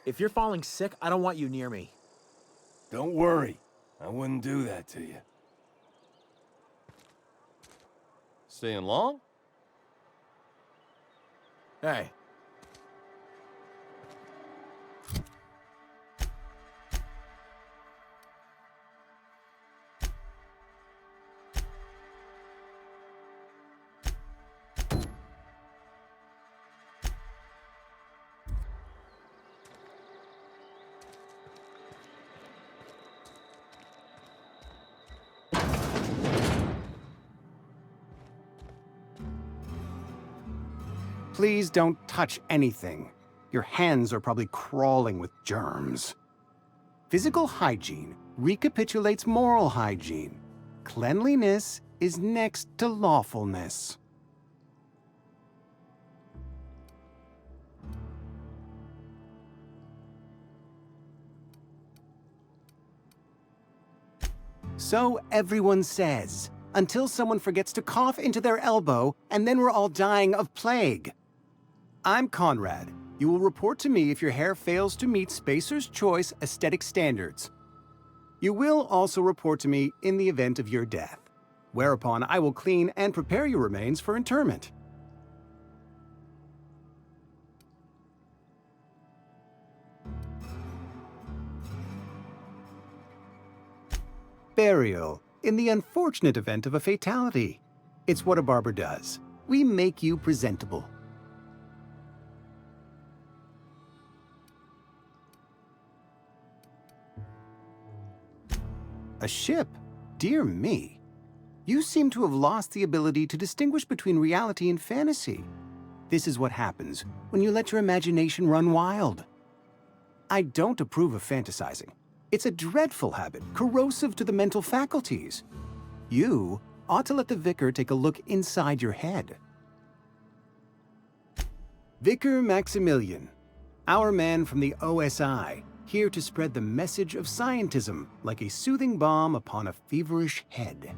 If you're falling sick, I don't want you near me. Don't worry. I wouldn't do that to you. Staying long? Hey. Please don't touch anything. Your hands are probably crawling with germs. Physical hygiene recapitulates moral hygiene. Cleanliness is next to lawfulness. So everyone says, until someone forgets to cough into their elbow, and then we're all dying of plague. I'm Conrad. You will report to me if your hair fails to meet Spacer's Choice aesthetic standards. You will also report to me in the event of your death, whereupon I will clean and prepare your remains for interment. Burial, in the unfortunate event of a fatality. It's what a barber does. We make you presentable. A ship? Dear me. You seem to have lost the ability to distinguish between reality and fantasy. This is what happens when you let your imagination run wild. I don't approve of fantasizing. It's a dreadful habit, corrosive to the mental faculties. You ought to let the vicar take a look inside your head. Vicar Maximilian, our man from the OSI, here to spread the message of scientism like a soothing balm upon a feverish head.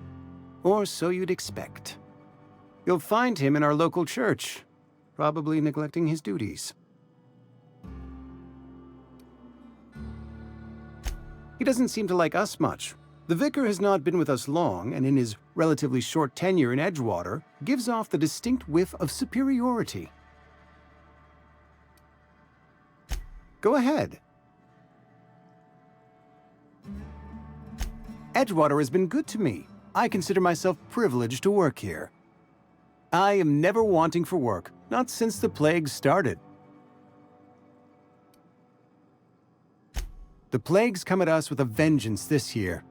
Or so you'd expect. You'll find him in our local church, probably neglecting his duties. He doesn't seem to like us much. The vicar has not been with us long, and in his relatively short tenure in Edgewater, gives off the distinct whiff of superiority. Go ahead. Edgewater has been good to me. I consider myself privileged to work here. I am never wanting for work, not since the plague started. The plague's come at us with a vengeance this year.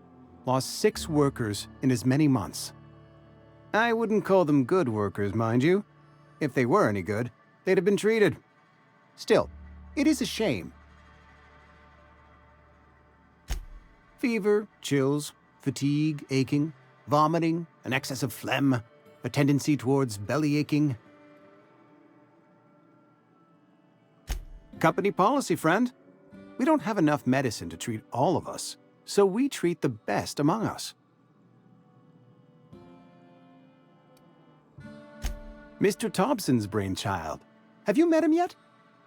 Lost 6 workers in as many months. I wouldn't call them good workers, mind you. If they were any good, they'd have been treated. Still, it is a shame. Fever, chills, fatigue, aching, vomiting, an excess of phlegm, a tendency towards belly aching. Company policy, friend. We don't have enough medicine to treat all of us, so we treat the best among us. Mr. Thompson's brainchild. Have you met him yet?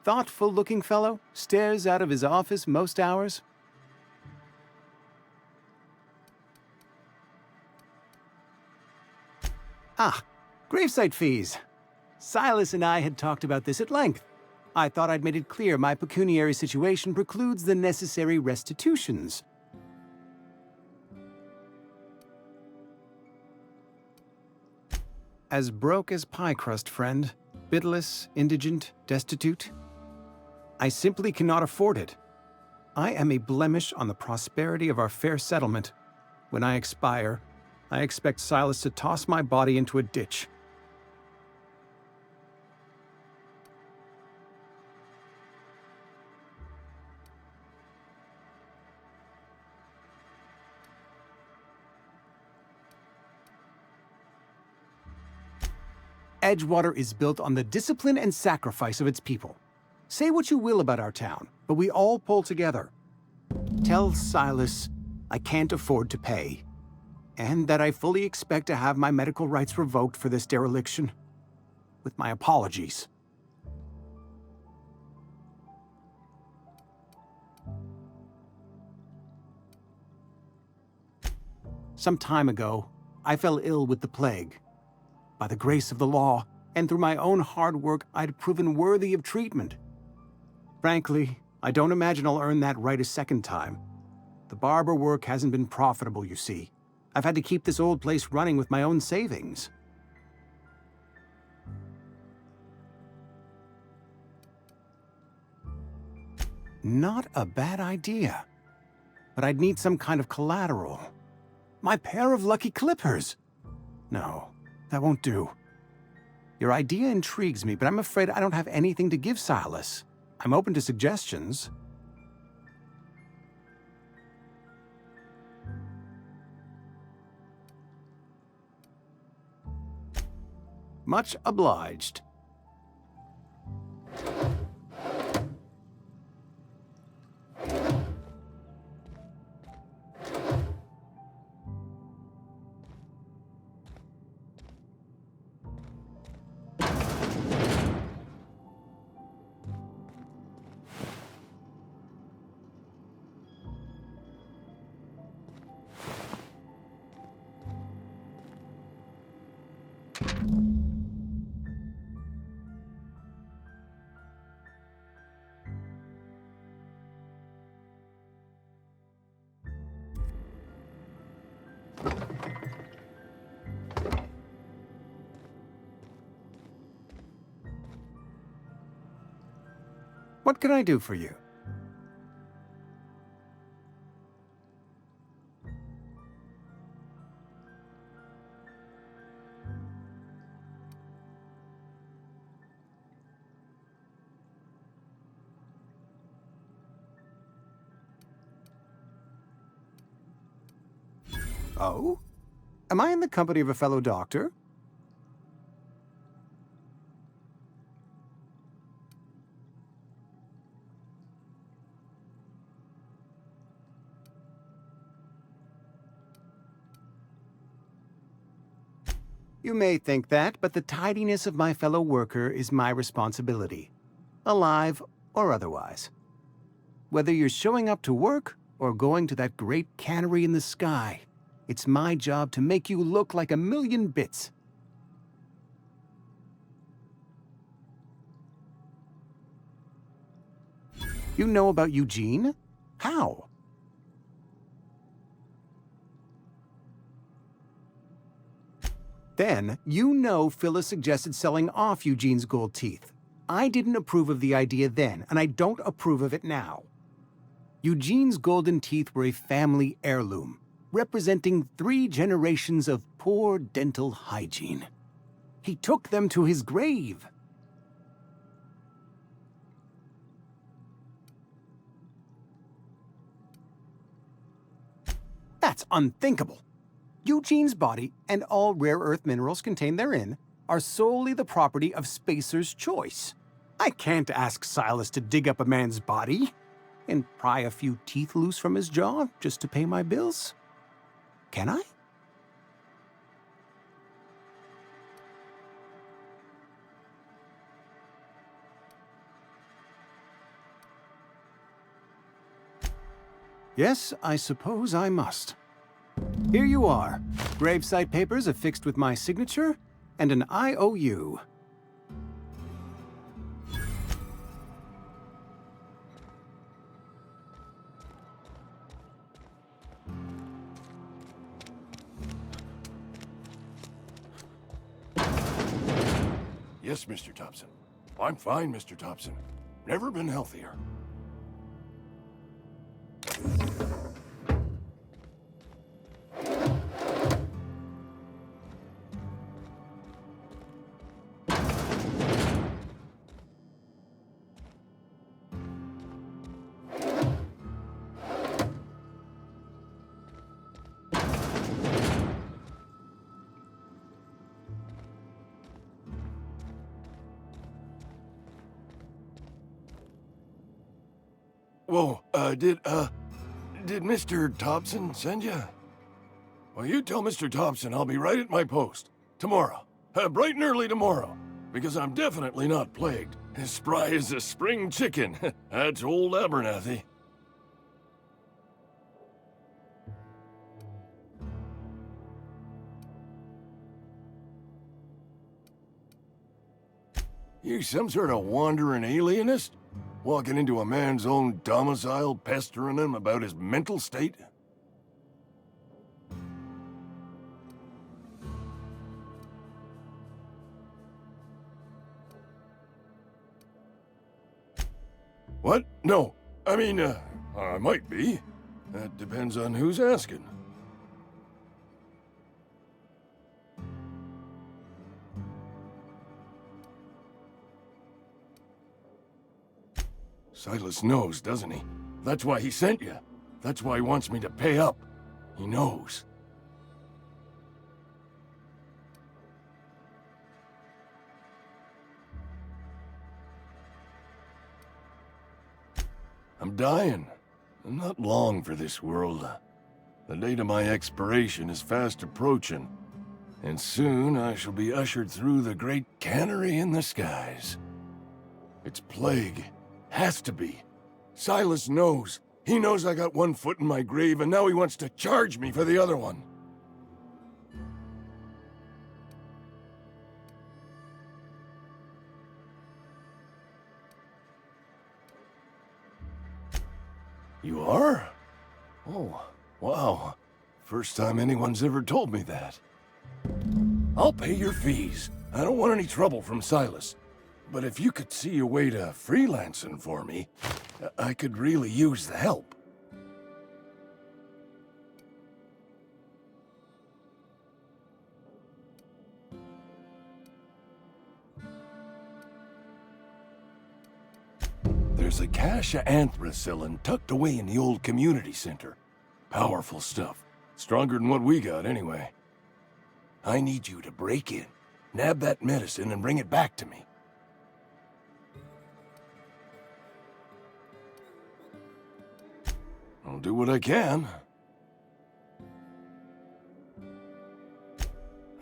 Thoughtful-looking fellow, stares out of his office most hours. Ah, gravesite fees. Silas and I had talked about this at length. I thought I'd made it clear my pecuniary situation precludes the necessary restitutions. As broke as pie crust, friend. Bitless, indigent, destitute. I simply cannot afford it. I am a blemish on the prosperity of our fair settlement. When I expire, I expect Silas to toss my body into a ditch. Edgewater is built on the discipline and sacrifice of its people. Say what you will about our town, but we all pull together. Tell Silas I can't afford to pay, and that I fully expect to have my medical rights revoked for this dereliction. With my apologies. Some time ago, I fell ill with the plague. By the grace of the law, and through my own hard work, I'd proven worthy of treatment. Frankly, I don't imagine I'll earn that right a second time. The barber work hasn't been profitable, you see. I've had to keep this old place running with my own savings. Not a bad idea. But I'd need some kind of collateral. My pair of lucky clippers! No, that won't do. Your idea intrigues me, but I'm afraid I don't have anything to give Silas. I'm open to suggestions. Much obliged. What can I do for you? Oh? Am I in the company of a fellow doctor? You may think that, but the tidiness of my fellow worker is my responsibility, alive or otherwise. Whether you're showing up to work or going to that great cannery in the sky, it's my job to make you look like a million bits. You know about Eugene? How? Then, you know Phyllis suggested selling off Eugene's gold teeth. I didn't approve of the idea then, and I don't approve of it now. Eugene's golden teeth were a family heirloom, representing 3 generations of poor dental hygiene. He took them to his grave. That's unthinkable. Eugene's body and all rare earth minerals contained therein are solely the property of Spacer's choice. I can't ask Silas to dig up a man's body and pry a few teeth loose from his jaw just to pay my bills. Can I? Yes, I suppose I must. Here you are. Gravesite papers affixed with my signature and an IOU. Yes, Mr. Thompson. I'm fine, Mr. Thompson. Never been healthier. Whoa, did Mr. Thompson send you? Well, you tell Mr. Thompson I'll be right at my post. Tomorrow. Bright and early tomorrow. Because I'm definitely not plagued. As spry as a spring chicken. That's old Abernathy. You some sort of wandering alienist? Walking into a man's own domicile, pestering him about his mental state? What? No. I mean, I might be. That depends on who's asking. Silas knows, doesn't he? That's why he sent you. That's why he wants me to pay up. He knows. I'm dying. I'm not long for this world. The date of my expiration is fast approaching, and soon I shall be ushered through the great cannery in the skies. It's plague. Has to be. Silas knows. He knows I got one foot in my grave, and now he wants to charge me for the other one. You are? Oh, wow. First time anyone's ever told me that. I'll pay your fees. I don't want any trouble from Silas. But if you could see a way to freelancing for me, I could really use the help. There's a cache of anthracillin tucked away in the old community center. Powerful stuff. Stronger than what we got, anyway. I need you to break in, nab that medicine, and bring it back to me. I'll do what I can.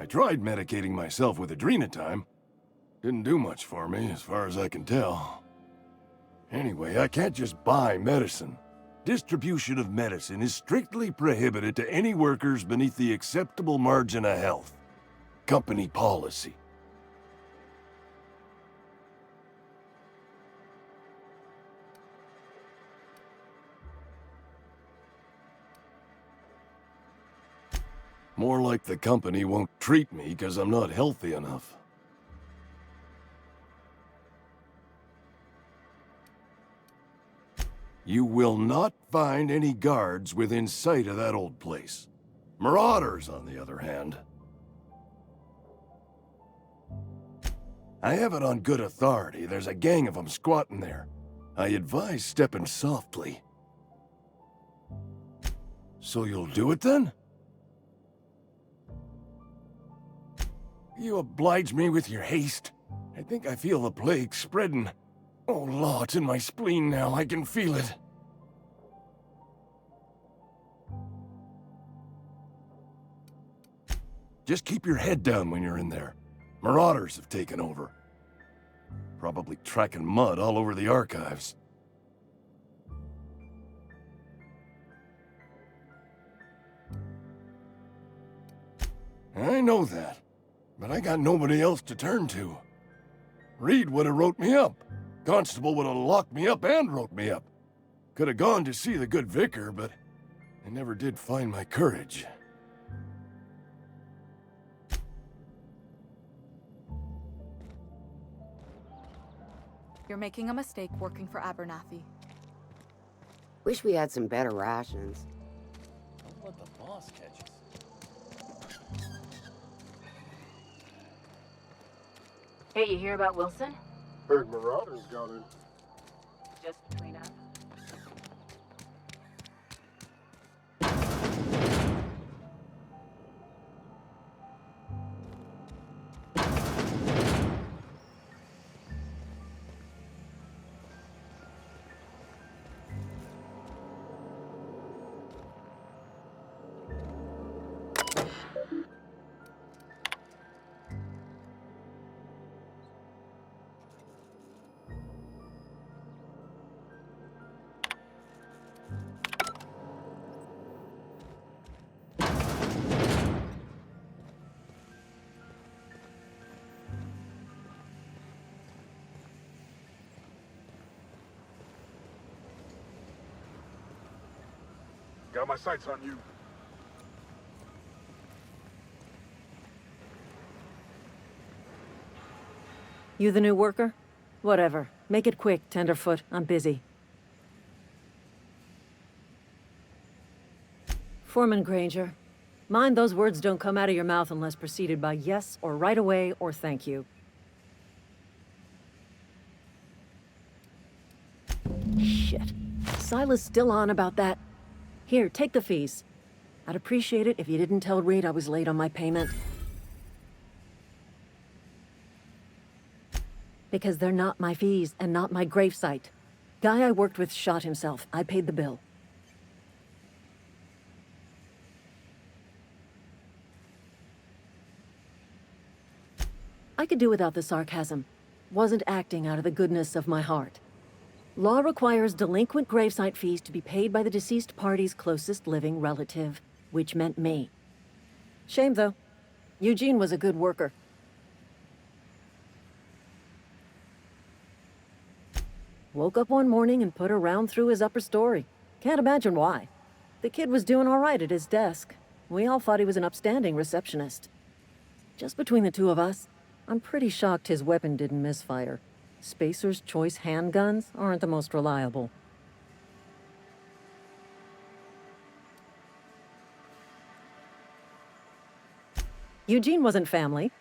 I tried medicating myself with adrenatime. Didn't do much for me, as far as I can tell. Anyway, I can't just buy medicine. Distribution of medicine is strictly prohibited to any workers beneath the acceptable margin of health. Company policy. More like the company won't treat me because I'm not healthy enough. You will not find any guards within sight of that old place. Marauders, on the other hand. I have it on good authority. There's a gang of them squatting there. I advise stepping softly. So you'll do it then? You oblige me with your haste. I think I feel the plague spreading. Oh, Law, it's in my spleen now. I can feel it. Just keep your head down when you're in there. Marauders have taken over. Probably tracking mud all over the archives. I know that, but I got nobody else to turn to. Reed would have wrote me up. Constable would have locked me up and wrote me up. Could have gone to see the good vicar, but I never did find my courage. You're making a mistake working for Abernathy. Wish we had some better rations. Don't let the boss catch us. Hey, you hear about Wilson? Heard Marauders got in. Just between us. Got my sights on you. You the new worker? Whatever. Make it quick, Tenderfoot. I'm busy. Foreman Granger. Mind those words don't come out of your mouth unless preceded by yes, or right away, or thank you. Shit. Silas still on about that. Here, take the fees. I'd appreciate it if you didn't tell Reed I was late on my payment. Because they're not my fees and not my gravesite. Guy I worked with shot himself. I paid the bill. I could do without the sarcasm. Wasn't acting out of the goodness of my heart. Law requires delinquent gravesite fees to be paid by the deceased party's closest living relative, which meant me. Shame, though. Eugene was a good worker. Woke up one morning and put a round through his upper story. Can't imagine why. The kid was doing all right at his desk. We all thought he was an upstanding receptionist. Just between the two of us, I'm pretty shocked his weapon didn't misfire. Spacer's Choice handguns aren't the most reliable. Eugene wasn't family.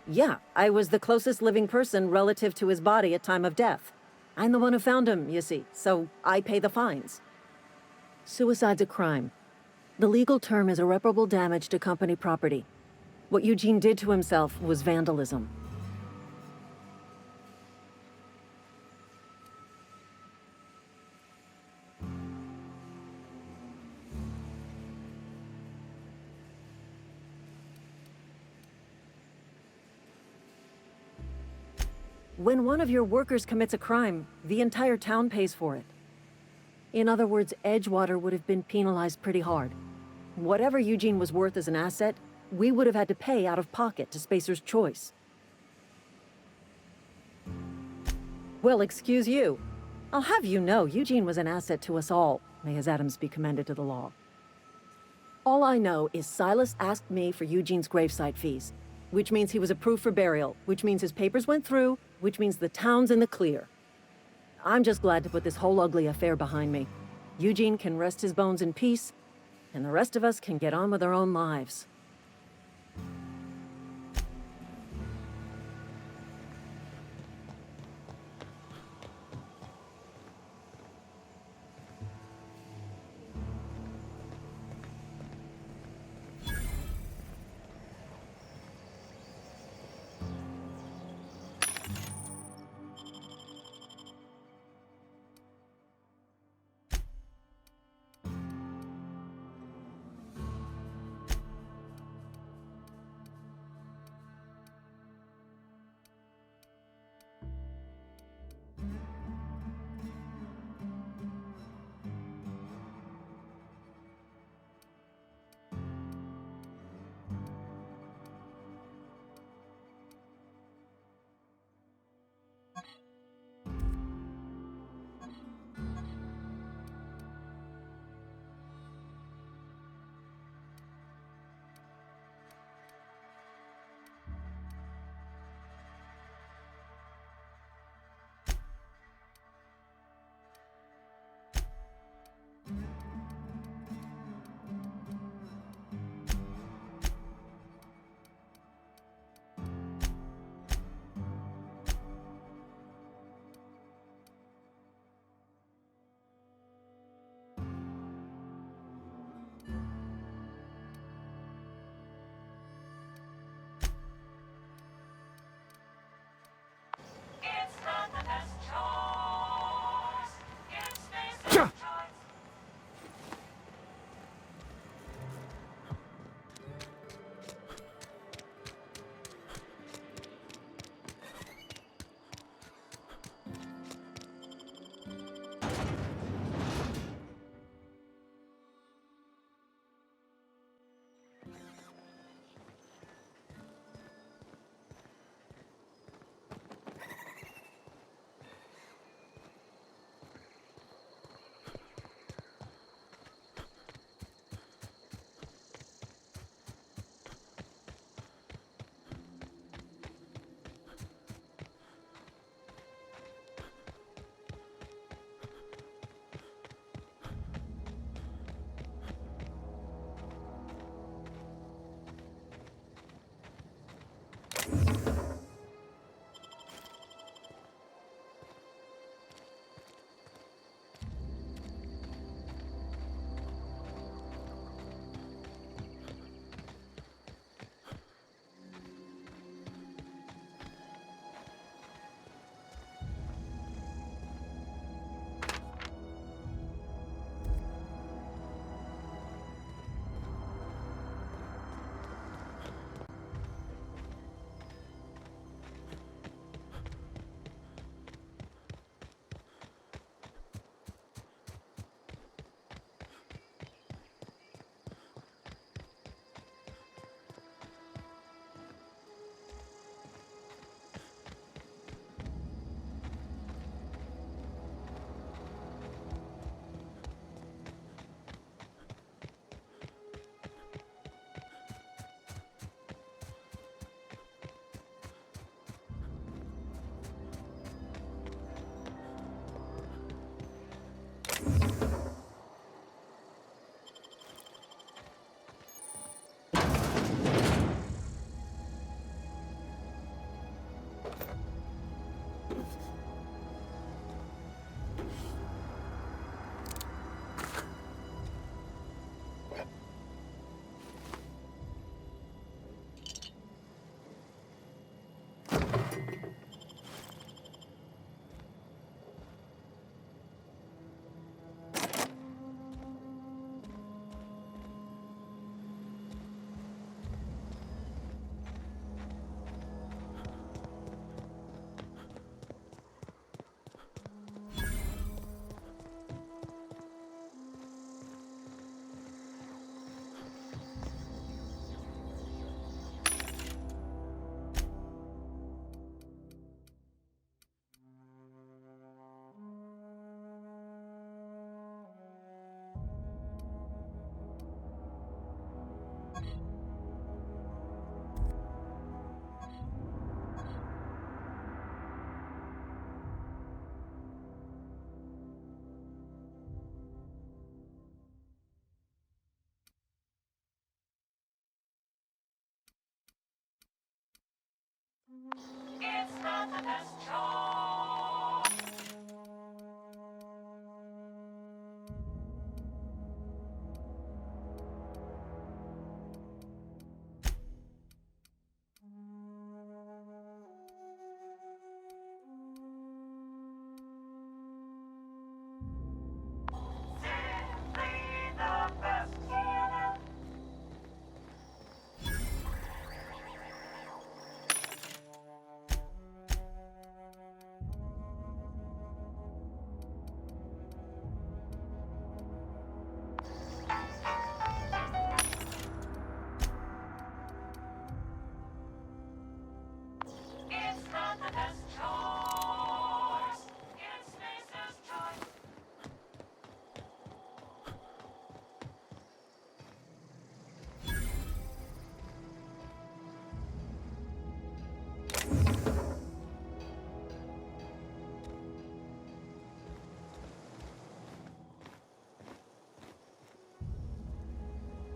Yeah, I was the closest living person relative to his body at time of death. I'm the one who found him, you see, so I pay the fines. Suicide's a crime. The legal term is irreparable damage to company property. What Eugene did to himself was vandalism. When one of your workers commits a crime, the entire town pays for it. In other words, Edgewater would have been penalized pretty hard. Whatever Eugene was worth as an asset, we would have had to pay out of pocket to Spacer's Choice. Well, excuse you. I'll have you know, Eugene was an asset to us all. May his atoms be commended to the law. All I know is Silas asked me for Eugene's gravesite fees, which means he was approved for burial, which means his papers went through, which means the town's in the clear. I'm just glad to put this whole ugly affair behind me. Eugene can rest his bones in peace, and the rest of us can get on with our own lives.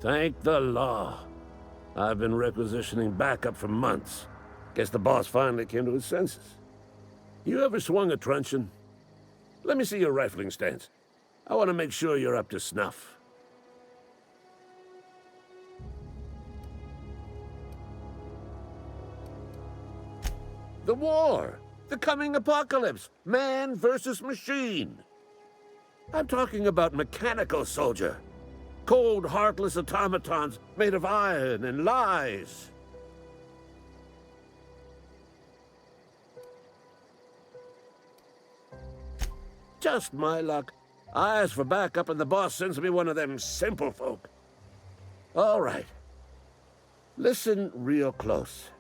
Thank the law. I've been requisitioning backup for months. Guess the boss finally came to his senses. You ever swung a truncheon? Let me see your rifling stance. I want to make sure you're up to snuff. The war! The coming apocalypse! Man versus machine! I'm talking about mechanical soldier. Cold, heartless automatons made of iron and lies. Just my luck. I ask for backup and the boss sends me one of them simple folk. All right. Listen real close.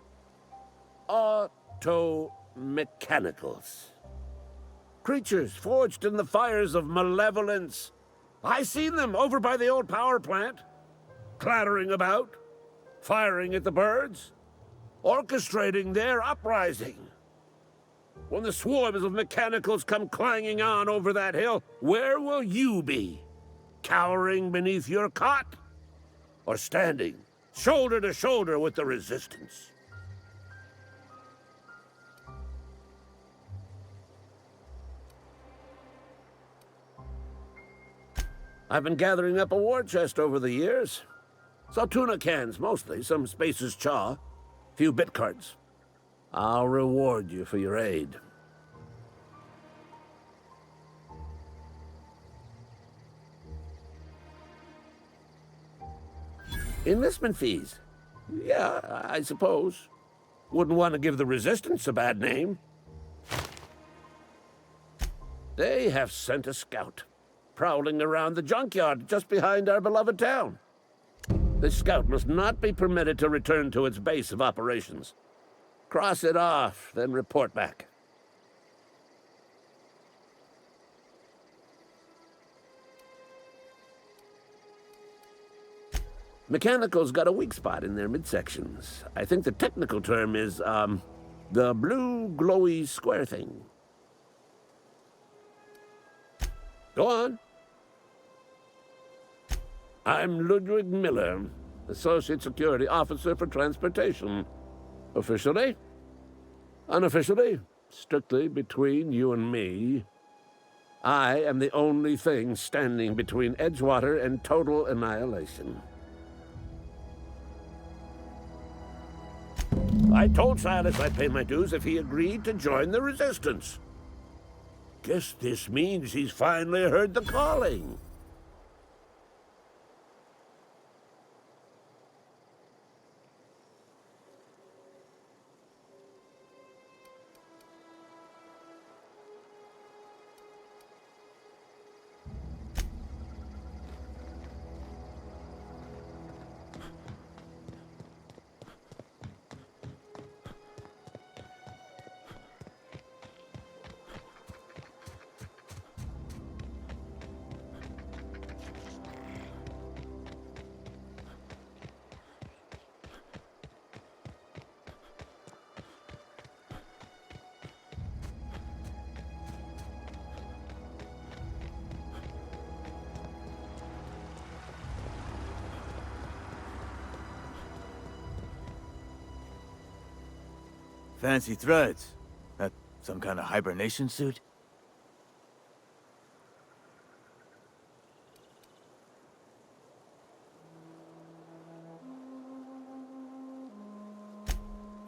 Auto-mechanicals. Creatures forged in the fires of malevolence. I seen them over by the old power plant, clattering about, firing at the birds, orchestrating their uprising. When the swarms of mechanicals come clanging on over that hill, where will you be? Cowering beneath your cot? Or standing, shoulder to shoulder with the resistance? I've been gathering up a war chest over the years. Saw tuna cans, mostly, some Spacer's chaw, few bit cards. I'll reward you for your aid. Enlistment fees. Yeah, I suppose. Wouldn't want to give the Resistance a bad name. They have sent a scout, prowling around the junkyard just behind our beloved town. This scout must not be permitted to return to its base of operations. Cross it off, then report back. Mechanicals got a weak spot in their midsections. I think the technical term is, the blue glowy square thing. Go on. I'm Ludwig Miller, Associate Security Officer for Transportation. Officially? Unofficially? Strictly between you and me. I am the only thing standing between Edgewater and total annihilation. I told Silas I'd pay my dues if he agreed to join the Resistance. Guess this means he's finally heard the calling. Fancy threads. That some kind of hibernation suit?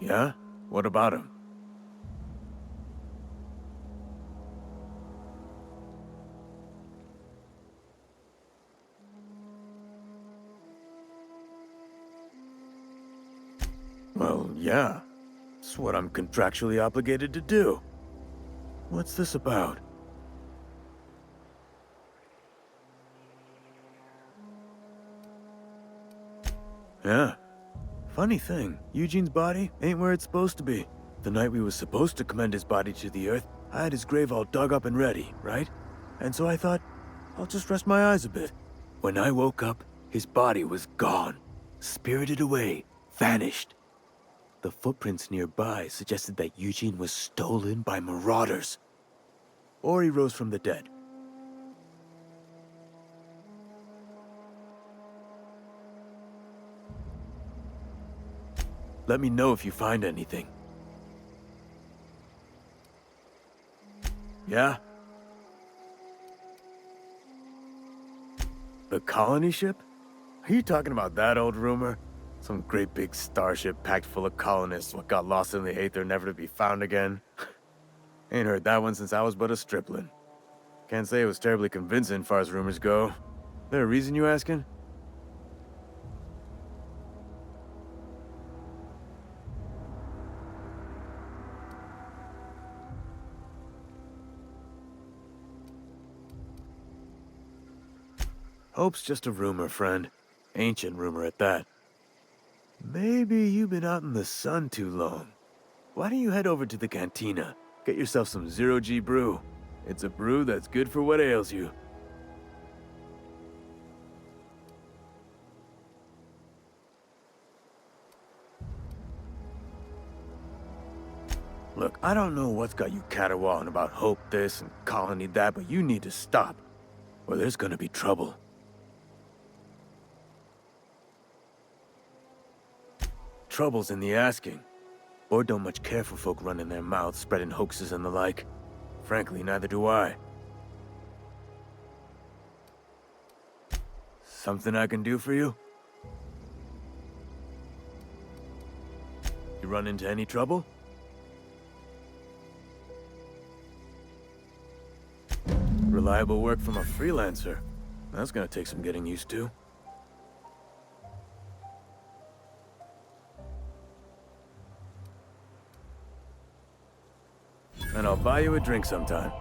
Yeah? What about him? Well, yeah. It's what I'm contractually obligated to do. What's this about? Yeah. Funny thing, Eugene's body ain't where it's supposed to be. The night we was supposed to commend his body to the earth, I had his grave all dug up and ready, right? And so I thought, I'll just rest my eyes a bit. When I woke up, his body was gone. Spirited away, vanished. The footprints nearby suggested that Eugene was stolen by marauders. Or he rose from the dead. Let me know if you find anything. Yeah? The colony ship? Are you talking about that old rumor? Some great big starship packed full of colonists what got lost in the aether never to be found again? Ain't heard that one since I was but a stripling. Can't say it was terribly convincing far as rumors go. There a reason you asking? Hope's just a rumor, friend. Ancient rumor at that. Maybe you've been out in the sun too long. Why don't you head over to the cantina? Get yourself some zero-G brew. It's a brew that's good for what ails you. Look, I don't know what's got you caterwauling about Hope this and Colony that, but you need to stop, or there's gonna be trouble. Trouble's in the asking. Or don't much care for folk running their mouths, spreading hoaxes and the like. Frankly, neither do I. Something I can do for you? You run into any trouble? Reliable work from a freelancer. That's gonna take some getting used to. And I'll buy you a drink sometime.